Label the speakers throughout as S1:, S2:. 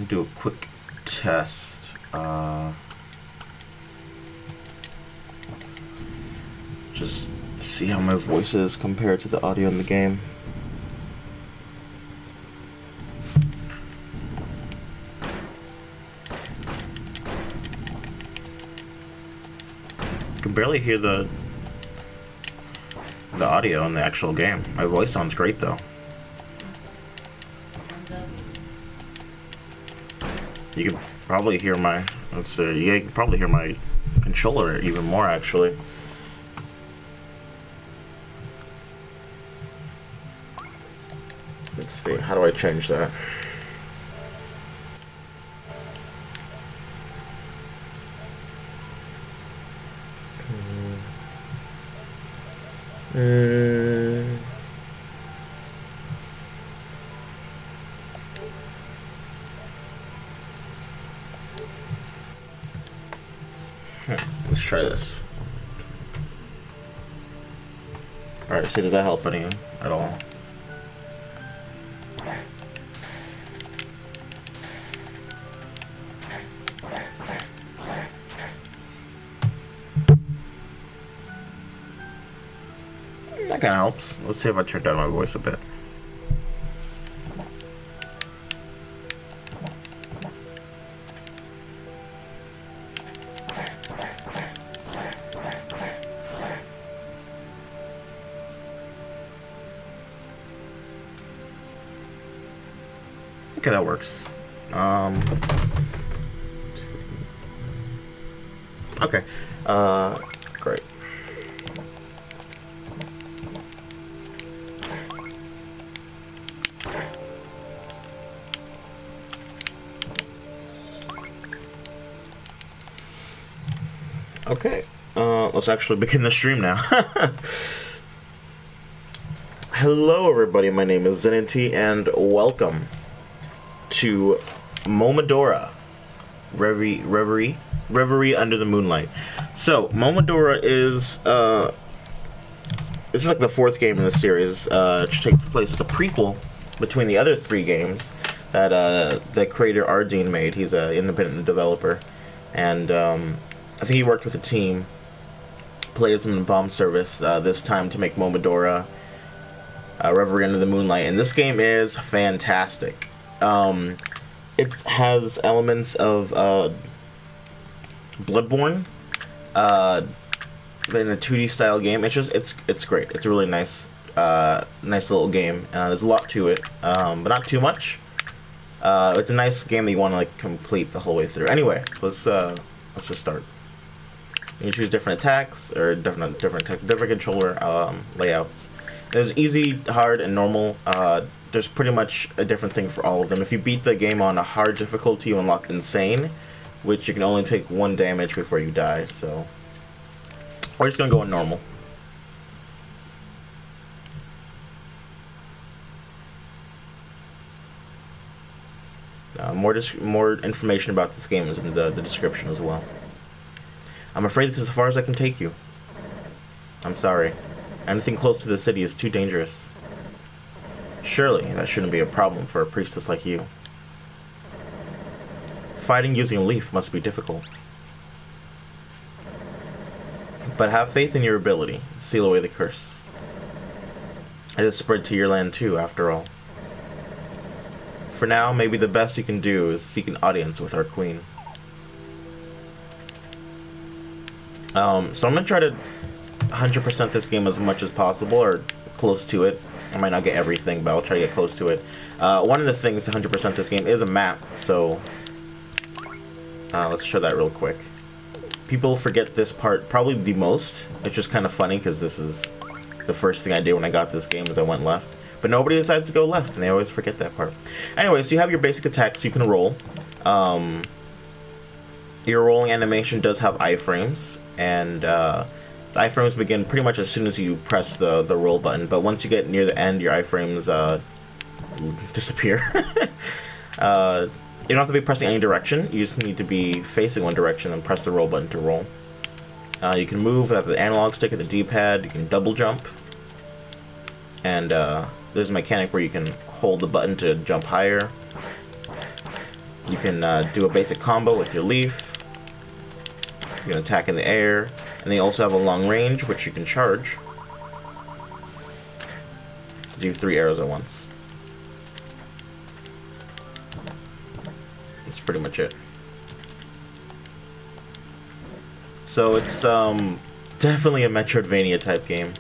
S1: do a quick test. Just see how my voice is compared to the audio in the game. I can barely hear the audio in the actual game. My voice sounds great though. You can probably hear my, let's see, yeah, you can probably hear my controller even more actually. Let's see, how do I change that? Let's try this. Alright, see, does that help any at all? That kind of helps. Let's see if I turn down my voice a bit. Okay, that works. Okay. Great. Okay. Let's actually begin the stream now. Hello, everybody. My name is Zenity, and welcome to Momodora Reverie Under the Moonlight. So, Momodora is this is like the fourth game in the series. Which takes place as a prequel between the other three games that the creator Ardeen made. He's an independent developer, and I think he worked with a team, played some bomb service this time to make Momodora Reverie Under the Moonlight, and this game is fantastic. It has elements of Bloodborne in a 2D style game. It's great. It's a really nice little game. There's a lot to it, but not too much. It's a nice game that you want to like complete the whole way through. Anyway, so let's just start. You can choose different attacks or different controller layouts. There's easy, hard, and normal. There's pretty much a different thing for all of them. If you beat the game on a hard difficulty, you unlock Insane, which you can only take 1 damage before you die. So we're just gonna go on normal. More information about this game is in the description as well. I'm afraid this is as far as I can take you. I'm sorry. Anything close to the city is too dangerous. Surely, that shouldn't be a problem for a priestess like you. Fighting using a leaf must be difficult. But have faith in your ability. Seal away the curse. It has spread to your land too, after all. For now, maybe the best you can do is seek an audience with our queen. So I'm gonna try to 100% this game as much as possible, or close to it. I might not get everything, but I'll try to get close to it. One of the things to 100% this game is a map, so let's show that real quick. People forget this part probably the most, which is kind of funny because this is the first thing I did when I got this game is I went left. But nobody decides to go left, and they always forget that part. Anyway, so you have your basic attacks you can roll. Your rolling animation does have iframes, and the iframes begin pretty much as soon as you press the roll button, but once you get near the end, your iframes disappear. You don't have to be pressing any direction, you just need to be facing one direction and press the roll button to roll. You can move without the analog stick or the D-pad, you can double jump, and there's a mechanic where you can hold the button to jump higher. You can do a basic combo with your leaf. You can attack in the air, and they also have a long range, which you can charge. Do 3 arrows at once. That's pretty much it. So it's definitely a Metroidvania type game.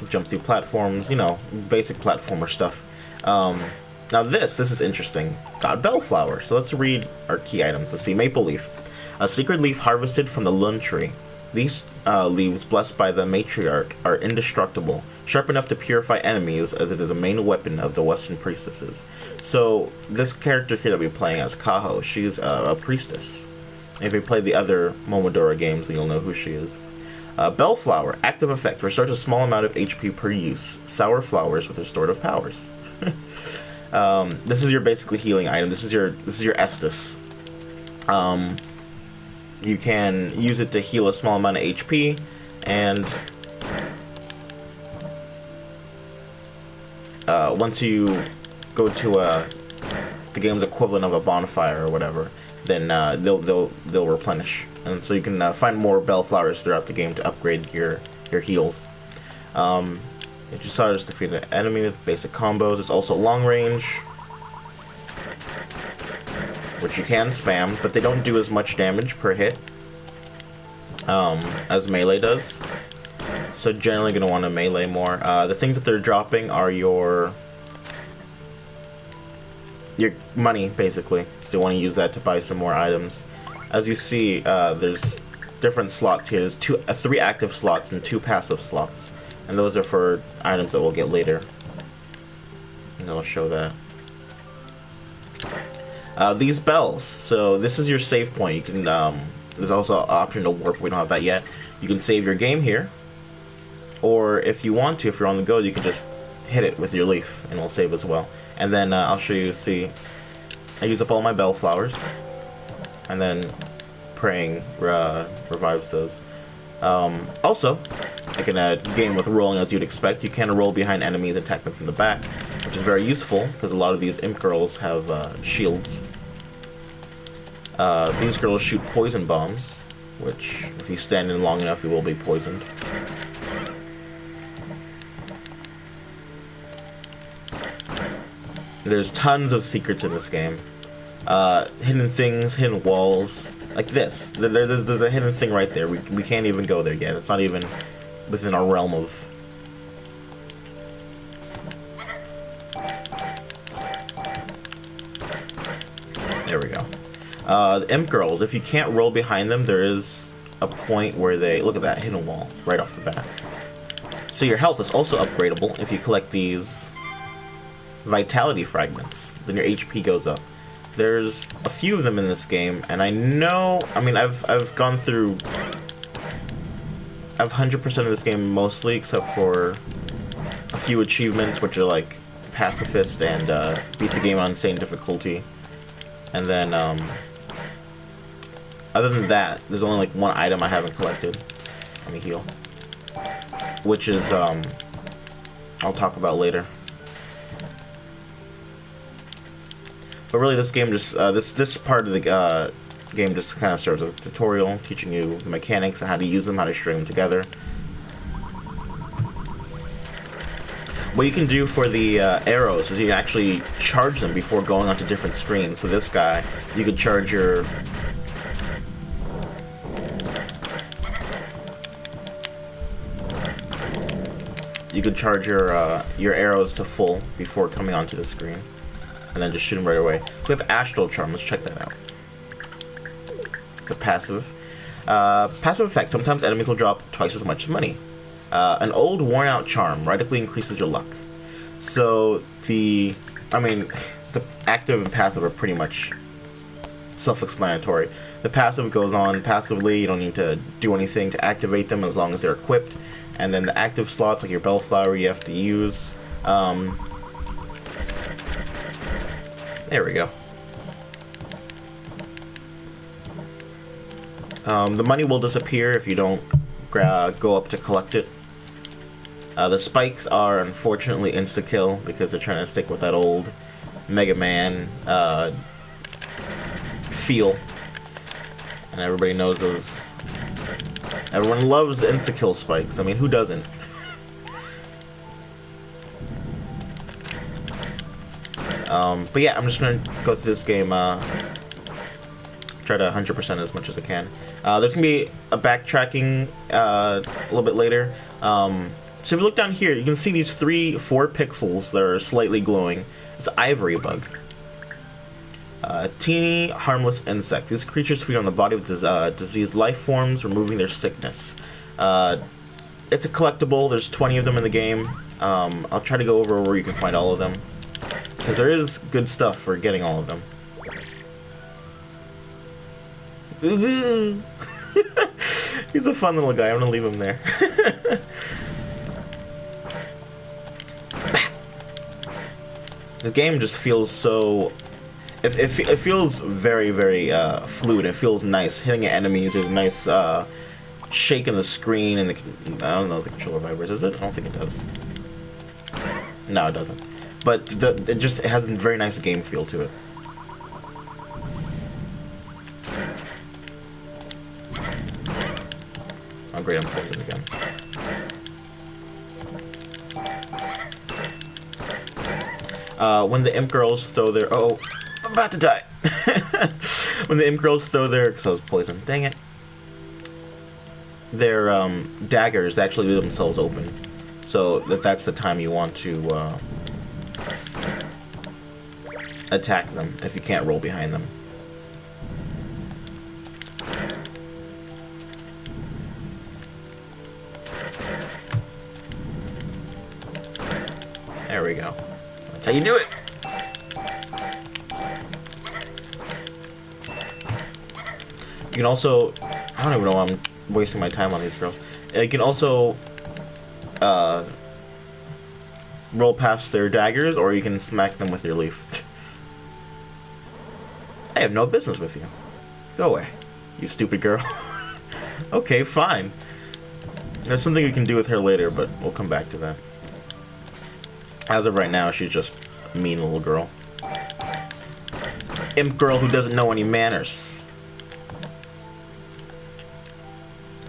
S1: Jump through platforms, you know, basic platformer stuff. Now this is interesting. Got bellflower. So let's read our key items. Let's see. Maple leaf. A secret leaf harvested from the lun tree. These leaves, blessed by the matriarch, are indestructible, sharp enough to purify enemies, as it is a main weapon of the Western priestesses. So this character here that we're playing as, Kaho, she's a priestess. And if you play the other Momodora games, then you'll know who she is. Bellflower, active effect, restores a small amount of HP per use. Sour flowers with restorative powers. This is your basically healing item. This is your Estus. You can use it to heal a small amount of HP, and once you go to the game's equivalent of a bonfire or whatever, then they'll replenish, and so you can find more bellflowers throughout the game to upgrade your heals. If you saw, just defeat an enemy with basic combos. There's also long range, which you can spam, but they don't do as much damage per hit as melee does. So generally going to want to melee more. The things that they're dropping are your money, basically. So you want to use that to buy some more items. As you see, there's different slots here. There's 3 active slots and 2 passive slots. And those are for items that we'll get later. And I'll show that. These bells. So this is your save point. You can there's also an option to warp. We don't have that yet. You can save your game here, or if you want to, if you're on the go, you can just hit it with your leaf, and it'll save as well. And then I'll show you. See, I use up all my bellflowers, and then praying revives those. Also, I can game with rolling as you'd expect. You can roll behind enemies and attack them from the back, which is very useful because a lot of these imp girls have shields. These girls shoot poison bombs, which if you stand in long enough, you will be poisoned. There's tons of secrets in this game. Hidden things, hidden walls, like this. There's a hidden thing right there. We can't even go there yet. It's not even within our realm of... There we go. The imp girls, if you can't roll behind them, there is a point where they... Look at that hidden wall right off the bat. So your health is also upgradable if you collect these vitality fragments. Then your HP goes up. There's a few of them in this game, and I know... I mean, I've gone through... I've 100% of this game mostly, except for a few achievements, which are like Pacifist and beat the game on insane difficulty. And then, other than that, there's only like 1 item I haven't collected. Let me heal. Which is, I'll talk about later. But really, this game just, this part of the game just kind of serves as a tutorial, teaching you the mechanics and how to use them, how to string them together. What you can do for the arrows is you can actually charge them before going onto different screens. So this guy, you could charge your... You could charge your arrows to full before coming onto the screen, and then just shoot them right away. So we have the Astral Charm. Let's check that out. The passive. Passive effect. Sometimes enemies will drop twice as much money. An old, worn-out charm radically increases your luck. So the active and passive are pretty much self-explanatory. The passive goes on passively. You don't need to do anything to activate them as long as they're equipped. And then the active slots, like your bellflower, you have to use. There we go. The money will disappear if you don't go up to collect it. The spikes are unfortunately insta-kill because they're trying to stick with that old Mega Man feel. And everybody knows those. Everyone loves insta-kill spikes. I mean, who doesn't? But yeah, I'm just gonna go through this game, try to 100% as much as I can. There's gonna be a backtracking a little bit later. So if you look down here, you can see these 4 pixels that are slightly glowing. It's Ivory Bug. Teeny, harmless insect. These creatures feed on the body with diseased life forms, removing their sickness. It's a collectible. There's 20 of them in the game. I'll try to go over where you can find all of them, because there is good stuff for getting all of them. He's a fun little guy. I'm gonna leave him there. The game just feels so... It feels very, very fluid. It feels nice. Hitting at enemies, there's a nice shake in the screen, and I don't know if the controller vibrates. Is it? I don't think it does. No, it doesn't. But it has a very nice game feel to it. Oh great, I'm poisoned again. When the imp girls throw their... Oh, I'm about to die. When the imp girls throw their... Because I was poisoned. Dang it. Their daggers actually leave themselves open. So that's the time you want to attack them, if you can't roll behind them. There we go. That's how you do it. You can also... I don't even know why I'm wasting my time on these girls. You can also roll past their daggers, or you can smack them with your leaf. I have no business with you. Go away, you stupid girl. Okay, fine. There's something we can do with her later, but we'll come back to that. As of right now, she's just a mean little girl. Imp girl who doesn't know any manners.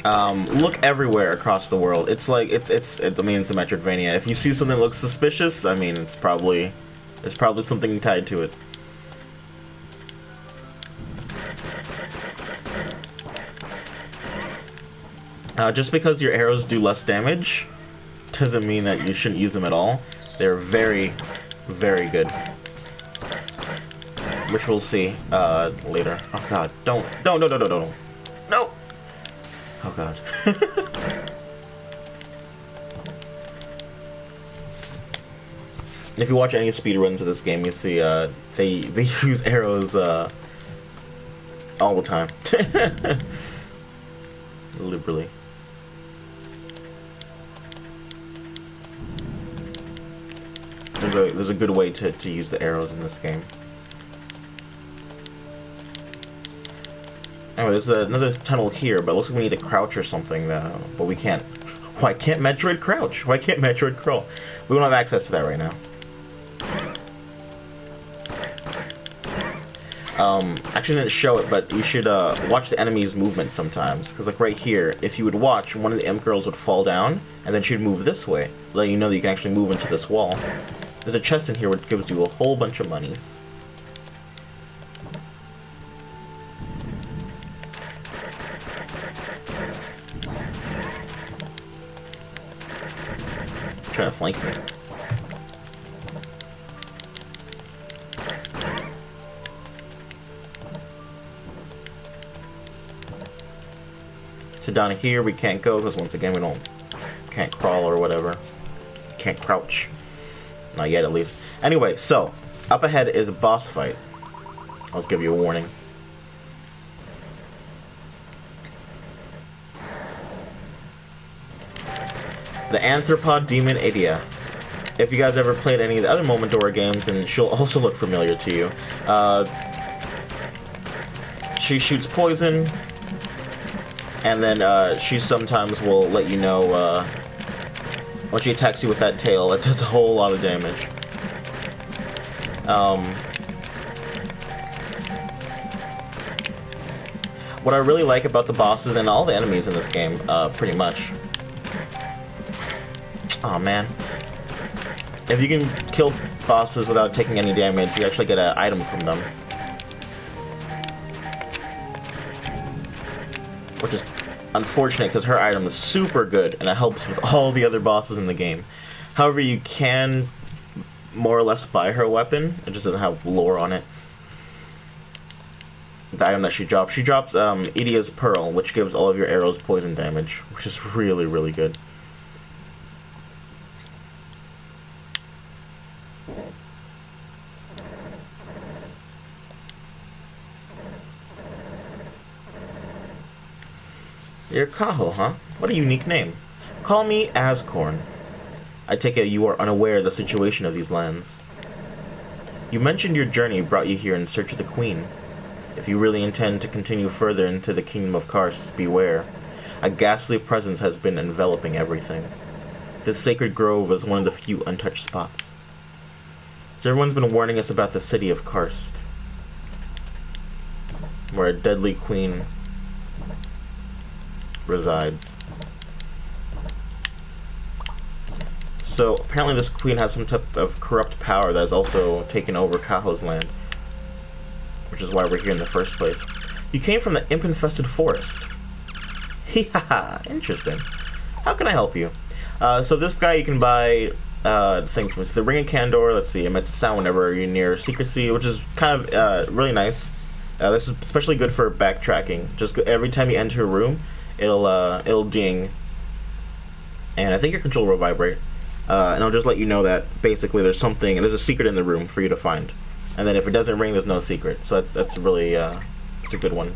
S1: Look everywhere across the world. It's like, I mean, it's a Metroidvania. If you see something that looks suspicious, I mean, there's probably something tied to it. Just because your arrows do less damage doesn't mean that you shouldn't use them at all. They're very, very good. Which we'll see later. Oh god, don't. No! Oh god. If you watch any speedruns of this game, you see they use arrows all the time. Liberally. There's a good way to use the arrows in this game. Anyway, there's another tunnel here, but it looks like we need to crouch or something, but we can't. Why can't Metroid crouch? Why can't Metroid crawl? We don't have access to that right now. Actually didn't show it, but you should watch the enemy's movement sometimes. Because like right here, if you would watch, one of the imp girls would fall down, and then she'd move this way, letting you know that you can actually move into this wall. There's a chest in here which gives you a whole bunch of monies. Trying to flank me. So down here we can't go because once again we can't crawl or whatever. Can't crouch. Not yet, at least. Anyway, so up ahead is a boss fight. I'll just give you a warning. The Arthropod Demon Idia. If you guys ever played any of the other Momodora games, then she'll also look familiar to you. She shoots poison, and then she sometimes will let you know When she attacks you with that tail, it does a whole lot of damage. What I really like about the bosses and all the enemies in this game, pretty much. Aw, man. If you can kill bosses without taking any damage, you actually get an item from them. Which is unfortunate, because her item is super good, and it helps with all the other bosses in the game. However, you can more or less buy her weapon. It just doesn't have lore on it. The item that she drops Idia's Pearl, which gives all of your arrows poison damage, which is really, really good. You're Kaho, huh? What a unique name. Call me Scorn. I take it you are unaware of the situation of these lands. You mentioned your journey brought you here in search of the Queen. If you really intend to continue further into the kingdom of Karst, beware. A ghastly presence has been enveloping everything. This sacred grove is one of the few untouched spots. So everyone's been warning us about the city of Karst, where a deadly queen resides. So apparently this queen has some type of corrupt power that has also taken over Kaho's land, which is why we're here in the first place. You came from the imp-infested forest. Hee-ha-ha, interesting. How can I help you? So this guy you can buy things from. It's the Ring of Candor. Let's see, emits a sound whenever you're near secrecy, which is kind of really nice. This is especially good for backtracking. Just every time you enter a room, it'll ding, and I think your controller will vibrate, and I'll just let you know that basically there's a secret in the room for you to find, and then if it doesn't ring, there's no secret. So that's really it's a good one.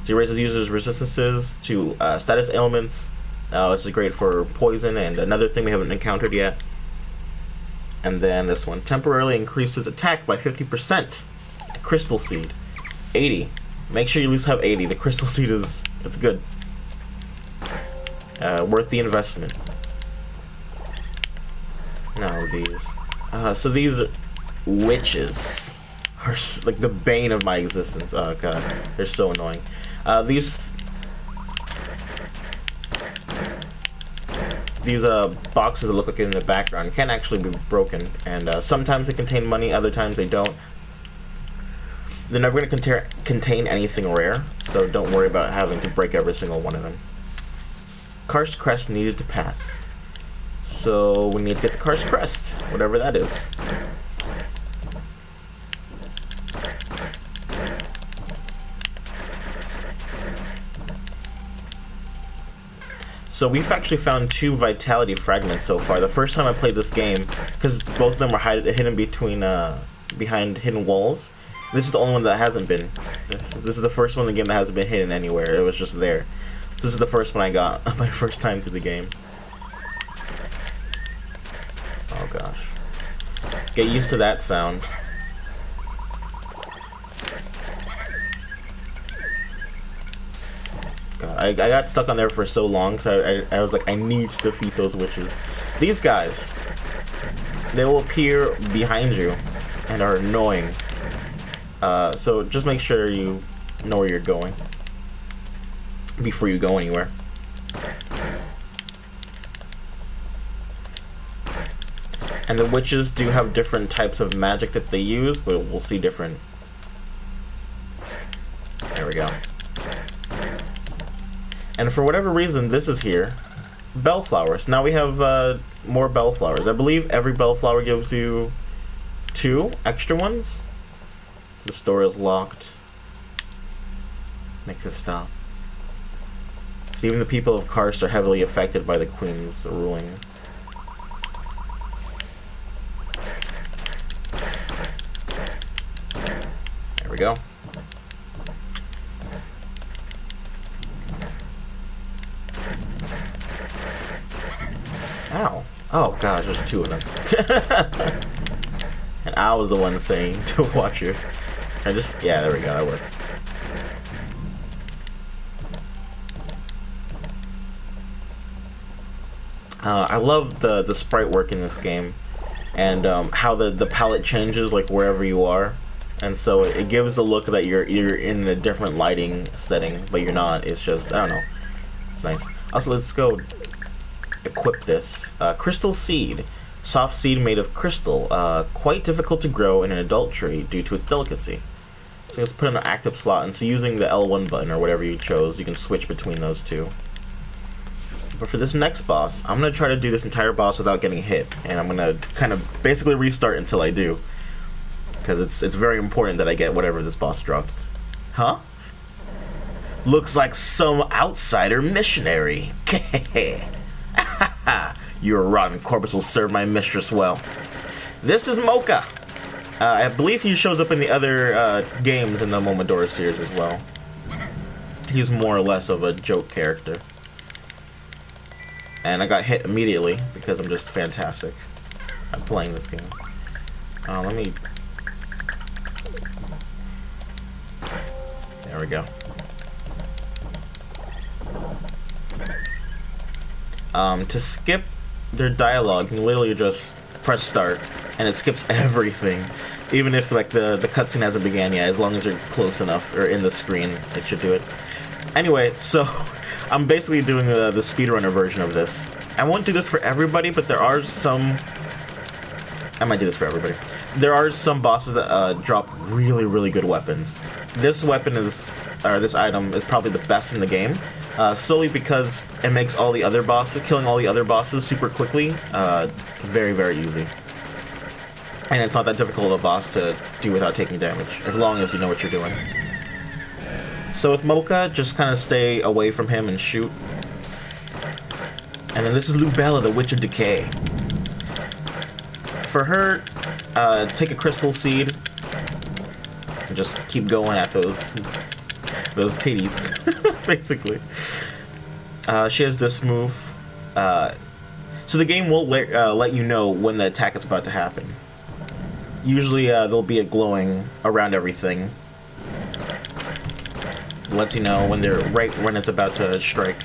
S1: So it raises users' resistances to status ailments. This is great for poison and another thing we haven't encountered yet. And then this one temporarily increases attack by 50%. Crystal Seed, 80. Make sure you at least have 80. The Crystal Seed it's good. Worth the investment. Now these. So these witches are like the bane of my existence. Oh god, they're so annoying. These boxes that look like in the background can actually be broken, and sometimes they contain money, other times they don't. They're never going to contain anything rare, so don't worry about having to break every single one of them. Karst Crest needed to pass. So we need to get the Karst Crest, whatever that is. So we've actually found 2 vitality fragments so far. The first time I played this game, because both of them were hidden behind hidden walls. This is the only one that hasn't been. This is the first one in the game that hasn't been hidden anywhere. It was just there. So this is the first one I got on my first time to the game. Oh gosh. Get used to that sound. God, I got stuck on there for so long, so I was like, I need to defeat those witches. These guys, they will appear behind you and are annoying. So just make sure you know where you're going before you go anywhere. And the witches do have different types of magic that they use, but we'll see different. There we go. And for whatever reason, this is here. Bellflowers. Now we have more bellflowers. I believe every bellflower gives you 2 extra ones. The store is locked. Make this stop. So even the people of Karst are heavily affected by the Queen's ruling. There we go. Ow. Oh gosh, there's 2 of them. And I was the one saying to watch her. Yeah, there we go, that works. I love the sprite work in this game, and how the palette changes like wherever you are, and so it gives the look that you're in a different lighting setting, but you're not. It's just, I don't know. It's nice. Also, let's go equip this. Crystal Seed. Soft seed made of crystal. Quite difficult to grow in an adult tree due to its delicacy. So let's put in an active slot, and so using the L1 button or whatever you chose, you can switch between those two. But for this next boss, I'm going to try to do this entire boss without getting hit, and I'm going to kind of basically restart until I do. Because it's very important that I get whatever this boss drops. Huh? Looks like some outsider missionary. Your rotten corpse will serve my mistress well. This is Mocha. I believe he shows up in the other games in the Momodora series as well. He's more or less of a joke character. And I got hit immediately because I'm just fantastic at playing this game. Let me... There we go. To skip their dialogue, you can literally just press start, and it skips everything. Even if like the cutscene hasn't began yet, as long as you're close enough or in the screen, it should do it. Anyway, so I'm basically doing the speedrunner version of this. I won't do this for everybody, but there are some... I might do this for everybody. There are some bosses that drop really, really good weapons. This weapon is, or this item is probably the best in the game, solely because it makes all the other bosses, killing all the other bosses super quickly, very, very easy. And it's not that difficult of a boss to do without taking damage, as long as you know what you're doing. So with Mocha, just kind of stay away from him and shoot. And then this is Lupe, the Witch of Decay. For her, take a crystal seed and just keep going at those titties, basically. She has this move. So the game will let you know when the attack is about to happen. Usually there'll be a glowing around everything. It lets you know when they're right when it's about to strike.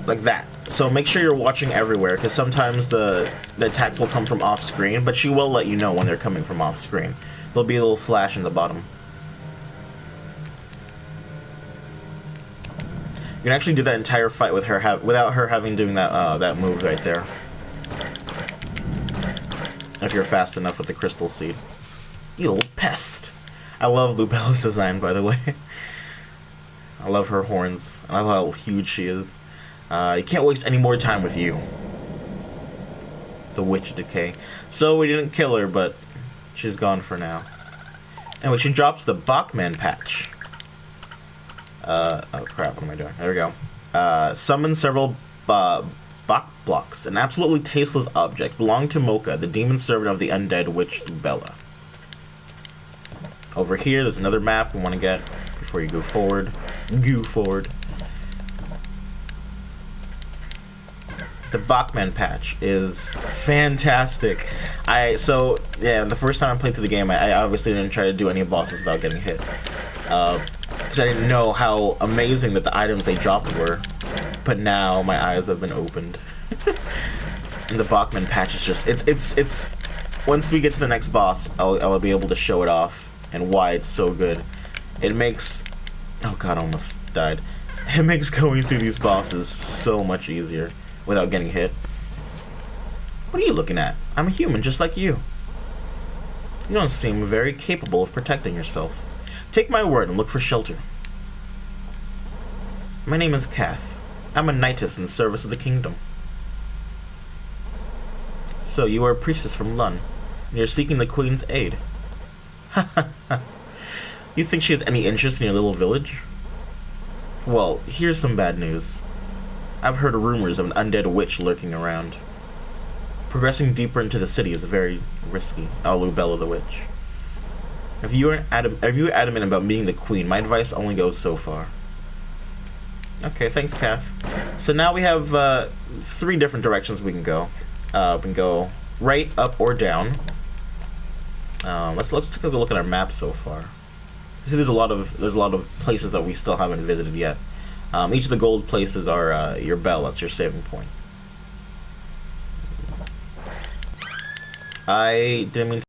S1: Like that. So make sure you're watching everywhere, because sometimes the attacks will come from off screen, but she will let you know when they're coming from off screen. There'll be a little flash in the bottom. You can actually do that entire fight with her without her having doing that move right there. If you're fast enough with the crystal seed. You little pest. I love Lupella's design, by the way. I love her horns. I love how huge she is. You can't waste any more time with you. The Witch of Decay. So we didn't kill her, but she's gone for now. Anyway, she drops the Bachman patch. Oh crap, what am I doing? There we go. Summon several Bach blocks. An absolutely tasteless object. Belong to Mocha, the demon servant of the undead witch Bella. Over here, there's another map we want to get before you go forward. Go forward. The Bachman patch is fantastic. So yeah, the first time I played through the game, I obviously didn't try to do any bosses without getting hit, because I didn't know how amazing that the items they dropped were. But now my eyes have been opened. And the Bachman patch is just it's once we get to the next boss, I'll be able to show it off and why it's so good. It makes, oh god, I almost died. It makes going through these bosses so much easier without getting hit. What are you looking at? I'm a human just like you. You don't seem very capable of protecting yourself. Take my word and look for shelter. My name is Kath. I'm a knightess in service of the kingdom. So you are a priestess from Lun, and you're seeking the queen's aid. Ha ha ha. You think she has any interest in your little village? Well, here's some bad news. I've heard rumors of an undead witch lurking around. Progressing deeper into the city is very risky. Lubella the witch. If you are adamant about meeting the queen, my advice only goes so far. Okay, thanks, Kath. So now we have 3 different directions we can go. We can go right, up, or down. Let's take a look at our map so far. See, there's a lot of places that we still haven't visited yet. Each of the gold places are your bell. That's your saving point. I didn't mean